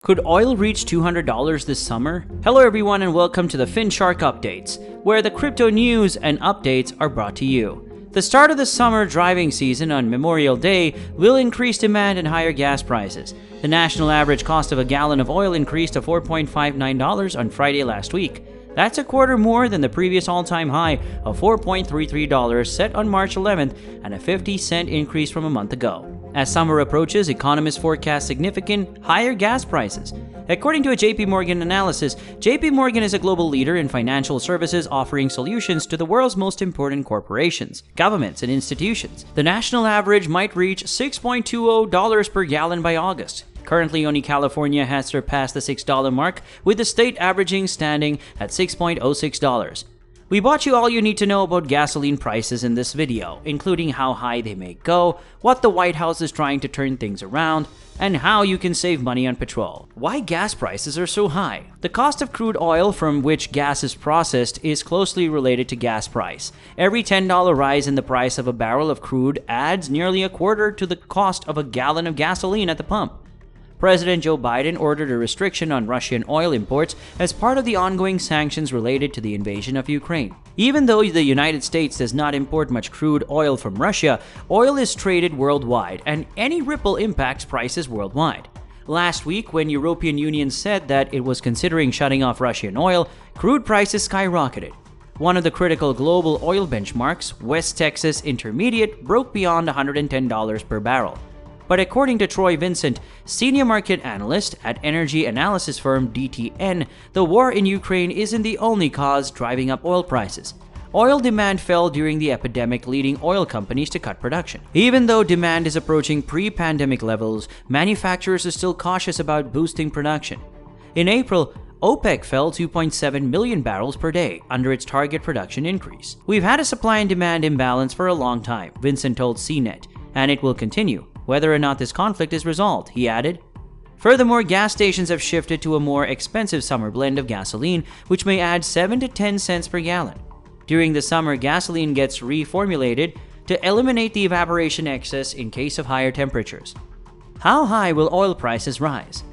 Could oil reach $200 this summer? Hello everyone and welcome to the FinShark Updates, where the crypto news and updates are brought to you. The start of the summer driving season on Memorial Day will increase demand and higher gas prices. The national average cost of a gallon of oil increased to $4.59 on Friday last week. That's a quarter more than the previous all-time high of $4.33 set on March 11th and a 50-cent increase from a month ago. As summer approaches, economists forecast significant higher gas prices. According to a JP Morgan analysis, JP Morgan is a global leader in financial services offering solutions to the world's most important corporations, governments, and institutions. The national average might reach $6.20 per gallon by August. Currently, only California has surpassed the $6 mark, with the state averaging standing at $6.06. We brought you all you need to know about gasoline prices in this video, including how high they may go, what the White House is trying to turn things around, and how you can save money on petrol. Why gas prices are so high? The cost of crude oil from which gas is processed is closely related to gas price. Every $10 rise in the price of a barrel of crude adds nearly a quarter to the cost of a gallon of gasoline at the pump. President Joe Biden ordered a restriction on Russian oil imports as part of the ongoing sanctions related to the invasion of Ukraine. Even though the United States does not import much crude oil from Russia, oil is traded worldwide, and any ripple impacts prices worldwide. Last week, when European Union said that it was considering shutting off Russian oil, crude prices skyrocketed. One of the critical global oil benchmarks, West Texas Intermediate, broke beyond $110 per barrel. But according to Troy Vincent, senior market analyst at energy analysis firm DTN, the war in Ukraine isn't the only cause driving up oil prices. Oil demand fell during the epidemic, leading oil companies to cut production. Even though demand is approaching pre-pandemic levels, manufacturers are still cautious about boosting production. In April, OPEC fell 2.7 million barrels per day, under its target production increase. We've had a supply and demand imbalance for a long time, Vincent told CNET, and it will continue, whether or not this conflict is resolved, he added. Furthermore, gas stations have shifted to a more expensive summer blend of gasoline, which may add 7 to 10 cents per gallon. During the summer, gasoline gets reformulated to eliminate the evaporation excess in case of higher temperatures. How high will oil prices rise?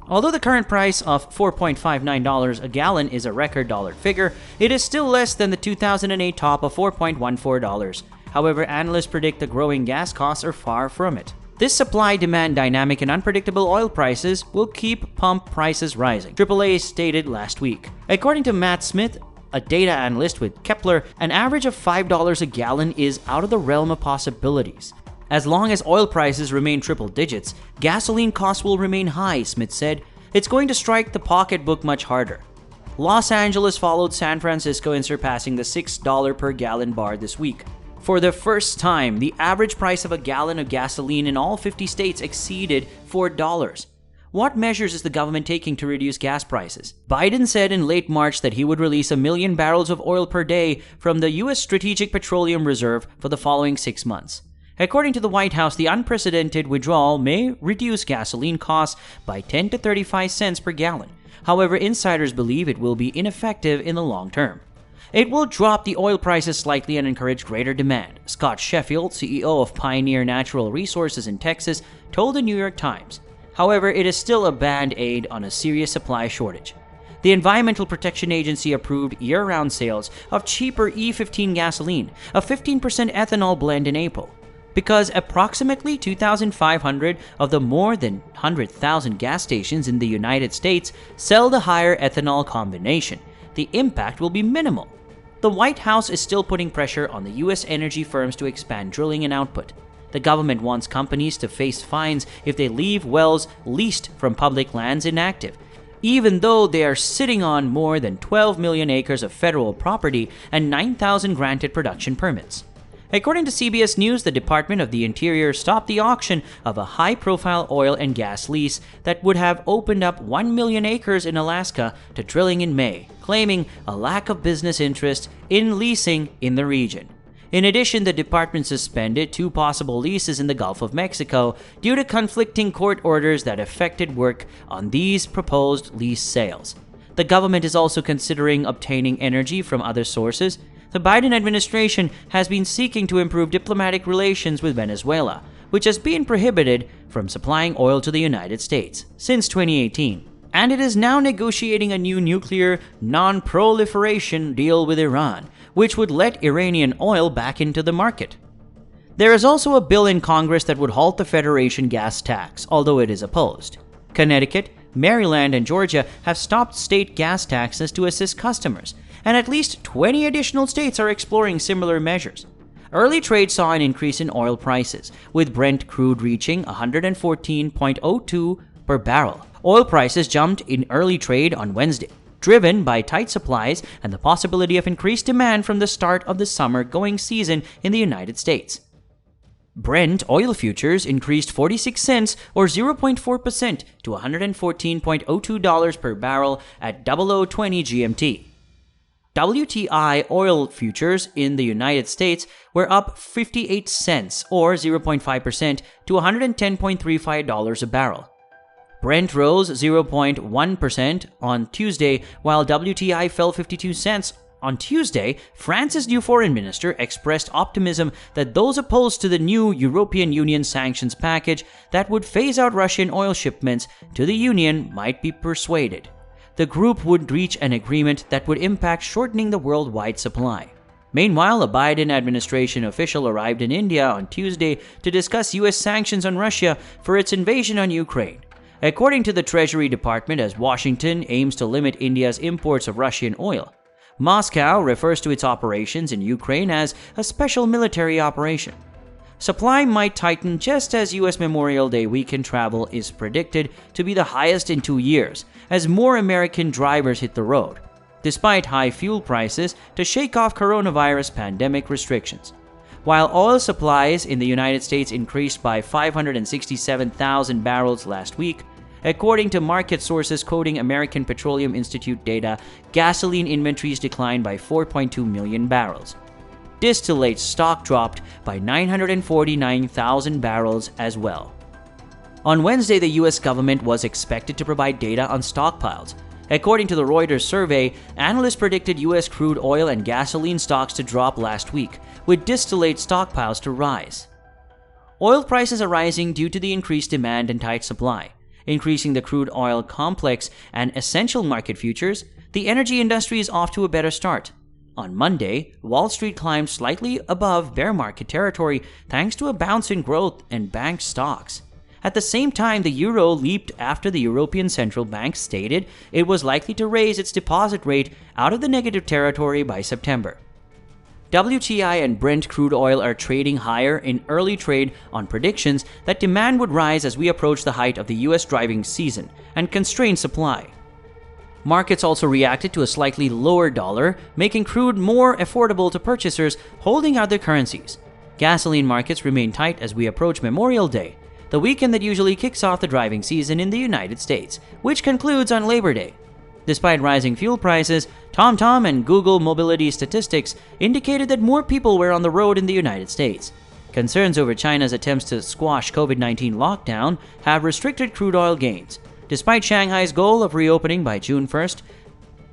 Although the current price of $4.59 a gallon is a record dollar figure, it is still less than the 2008 top of $4.14. However, analysts predict the growing gas costs are far from it. This supply-demand dynamic and unpredictable oil prices will keep pump prices rising, AAA stated last week. According to Matt Smith, a data analyst with Kepler, an average of $5 a gallon is out of the realm of possibilities. As long as oil prices remain triple digits, gasoline costs will remain high, Smith said. It's going to strike the pocketbook much harder. Los Angeles followed San Francisco in surpassing the $6 per gallon bar this week. For the first time, the average price of a gallon of gasoline in all 50 states exceeded $4. What measures is the government taking to reduce gas prices? Biden said in late March that he would release 1 million barrels of oil per day from the U.S. Strategic Petroleum Reserve for the following 6 months. According to the White House, the unprecedented withdrawal may reduce gasoline costs by 10 to 35 cents per gallon. However, insiders believe it will be ineffective in the long term. It will drop the oil prices slightly and encourage greater demand, Scott Sheffield, CEO of Pioneer Natural Resources in Texas, told the New York Times. However, it is still a band-aid on a serious supply shortage. The Environmental Protection Agency approved year-round sales of cheaper E15 gasoline, a 15% ethanol blend in April. Because approximately 2,500 of the more than 100,000 gas stations in the United States sell the higher ethanol combination, the impact will be minimal. The White House is still putting pressure on the U.S. energy firms to expand drilling and output. The government wants companies to face fines if they leave wells leased from public lands inactive, even though they are sitting on more than 12 million acres of federal property and 9,000 granted production permits. According to CBS News, the Department of the Interior stopped the auction of a high-profile oil and gas lease that would have opened up 1 million acres in Alaska to drilling in May, claiming a lack of business interest in leasing in the region. In addition, the department suspended 2 possible leases in the Gulf of Mexico due to conflicting court orders that affected work on these proposed lease sales. The government is also considering obtaining energy from other sources. The Biden administration has been seeking to improve diplomatic relations with Venezuela, which has been prohibited from supplying oil to the United States since 2018. And it is now negotiating a new nuclear non-proliferation deal with Iran, which would let Iranian oil back into the market. There is also a bill in Congress that would halt the Federation gas tax, although it is opposed. Connecticut, Maryland, and Georgia have stopped state gas taxes to assist customers, and at least 20 additional states are exploring similar measures. Early trade saw an increase in oil prices, with Brent crude reaching $114.02 per barrel. Oil prices jumped in early trade on Wednesday, driven by tight supplies and the possibility of increased demand from the start of the summer-going season in the United States. Brent oil futures increased 46 cents or 0.4% to $114.02 per barrel at 00:20 GMT. WTI oil futures in the United States were up 58 cents or 0.5% to $110.35 a barrel. Brent rose 0.1% on Tuesday, while WTI fell 52 cents. On Tuesday, France's new foreign minister expressed optimism that those opposed to the new European Union sanctions package that would phase out Russian oil shipments to the Union might be persuaded. The group would reach an agreement that would impact shortening the worldwide supply. Meanwhile, a Biden administration official arrived in India on Tuesday to discuss U.S. sanctions on Russia for its invasion on Ukraine. According to the Treasury Department, as Washington aims to limit India's imports of Russian oil, Moscow refers to its operations in Ukraine as a special military operation. Supply might tighten just as U.S. Memorial Day weekend travel is predicted to be the highest in 2 years, as more American drivers hit the road, despite high fuel prices to shake off coronavirus pandemic restrictions. While oil supplies in the United States increased by 567,000 barrels last week, according to market sources quoting American Petroleum Institute data, gasoline inventories declined by 4.2 million barrels. Distillate stock dropped by 949,000 barrels as well. On Wednesday, the U.S. government was expected to provide data on stockpiles. According to the Reuters survey, analysts predicted U.S. crude oil and gasoline stocks to drop last week, with distillate stockpiles to rise. Oil prices are rising due to the increased demand and tight supply, increasing the crude oil complex and essential market futures. The energy industry is off to a better start. On Monday, Wall Street climbed slightly above bear market territory thanks to a bounce in growth and bank stocks. At the same time, the euro leaped after the European Central Bank stated it was likely to raise its deposit rate out of the negative territory by September. WTI and Brent crude oil are trading higher in early trade on predictions that demand would rise as we approach the height of the U.S. driving season and constrained supply. Markets also reacted to a slightly lower dollar, making crude more affordable to purchasers holding other currencies. Gasoline markets remain tight as we approach Memorial Day, the weekend that usually kicks off the driving season in the United States, which concludes on Labor Day. Despite rising fuel prices, TomTom and Google mobility statistics indicated that more people were on the road in the United States. Concerns over China's attempts to squash COVID-19 lockdown have restricted crude oil gains. Despite Shanghai's goal of reopening by June 1st,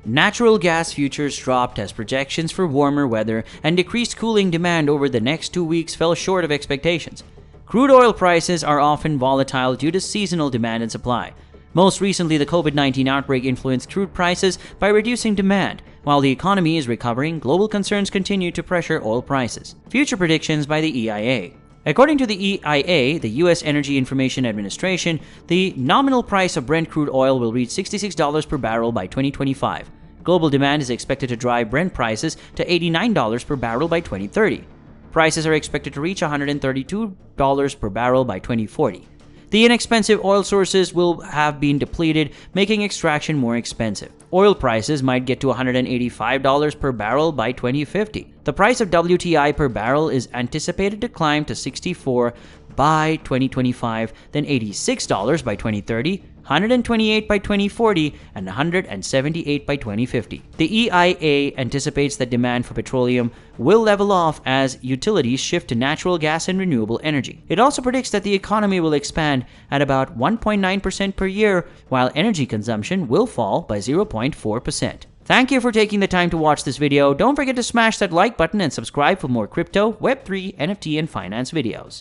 natural gas futures dropped as projections for warmer weather and decreased cooling demand over the next 2 weeks fell short of expectations. Crude oil prices are often volatile due to seasonal demand and supply. Most recently, the COVID-19 outbreak influenced crude prices by reducing demand. While the economy is recovering, global concerns continue to pressure oil prices. Future predictions by the EIA. According to the EIA, the U.S. Energy Information Administration, the nominal price of Brent crude oil will reach $66 per barrel by 2025. Global demand is expected to drive Brent prices to $89 per barrel by 2030. Prices are expected to reach $132 per barrel by 2040. The inexpensive oil sources will have been depleted, making extraction more expensive. Oil prices might get to $185 per barrel by 2050. The price of WTI per barrel is anticipated to climb to $64 by 2025, then $86 by 2030, $128 by 2040, and $178 by 2050. The EIA anticipates that demand for petroleum will level off as utilities shift to natural gas and renewable energy. It also predicts that the economy will expand at about 1.9% per year, while energy consumption will fall by 0.4%. Thank you for taking the time to watch this video. Don't forget to smash that like button and subscribe for more crypto, Web3, NFT, and finance videos.